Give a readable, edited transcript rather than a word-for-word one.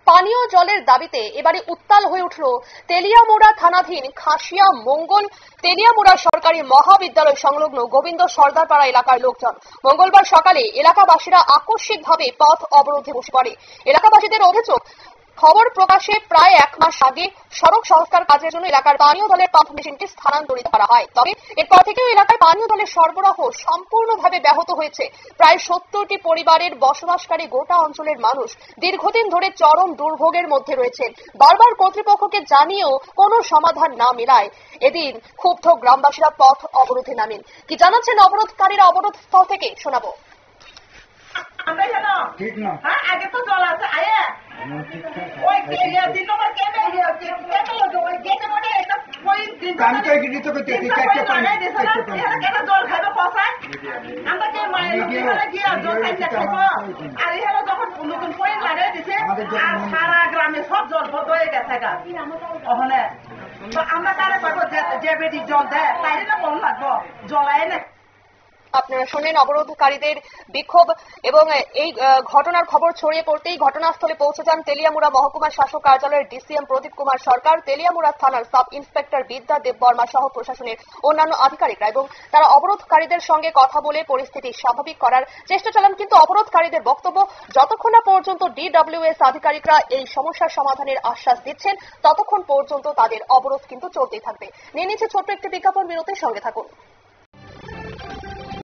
পানীয় জলের দাবিতে এবারে উত্তাল হয়ে উঠল তেলিয়ামুড়া থানাধীন খাসিয়া মঙ্গল তেলিয়ামুড়া সরকারি মহাবিদ্যালয় সংলগ্ন গোবিন্দ সর্দারপাড়া এলাকার লোকজন। মঙ্গলবার সকালে এলাকাবাসীরা আকস্মিকভাবে পথ অবরোধে বসে পড়ে। এলাকাবাসীদের অভিযোগ, খবর প্রকাশে প্রায় 1 মাস আগে সড়ক সংস্কার কাজের জন্য এলাকার পানীয় জলের পাম্প মেশিনটি স্থানান্তরিত করা হয়। তবে এরপর থেকে এলাকায় পানীয় জলের সরবরাহ সম্পূর্ণভাবে ব্যাহত হয়েছে। প্রায় 70টি পরিবারের বসবাসকারী গোটা অঞ্চলের মানুষ দীর্ঘদিন ধরে চরম দুর্ভোগের মধ্যে রয়েছেন। বারবার কর্তৃপক্ষকে জানিয়েও কোনো সমাধান না মেলায় এদিন ক্ষুব্ধ গ্রামবাসীরা পথ অবরোধে নামেন। কি জানাচ্ছেন অবরোধকারীরা অবরোধ স্থল থেকে, শোনাবো। ঠিক না, আগে তো জল আছে আয়া ওই দিন নম্বর কেটে ওই গেটে মনে এটা ওই দিন কাম করে কি দিতে করতে চারটে পানি কেন জল খাইবে পছায় আমরা যে মায়ের গিয়ে জল খাইতে খাইবো। আর এরা যখন নতুন পয়েন্ট লাগাই দিছে আর সারা গ্রামে সব জল বন্ধ হয়ে গেছে গা। ওখানে আমরা কারে পাবো যে বেটি জল দেয় তাই না কম লাগবো জল আয় না। আপনারা শোনেন অবরোধকারীদের বিক্ষোভ এবং এই ঘটনার খবর ছড়িয়ে পড়তেই ঘটনাস্থলে পৌঁছে যান তেলিয়ামুড়া মহকুমা শাসক কার্যালয়ের ডিসিএম প্রদীপ কুমার সরকার, তেলিয়ামুড়া থানার সাব ইন্সপেক্টর বিদ্যা দেববর্মা সহ প্রশাসনের অন্যান্য আধিকারিকরা এবং তারা অবরোধকারীদের সঙ্গে কথা বলে পরিস্থিতি স্বাভাবিক করার চেষ্টা চালান। কিন্তু অবরোধকারীদের বক্তব্য, যতক্ষণ না পর্যন্ত ডিডব্লিউএস আধিকারিকরা এই সমস্যার সমাধানের আশ্বাস দিচ্ছেন ততক্ষণ পর্যন্ত তাদের অবরোধ কিন্তু চলতেই থাকবে। নিয়ে নিচ্ছে ছোট্ট একটি বিজ্ঞাপন বিরতির সঙ্গে থাকুন।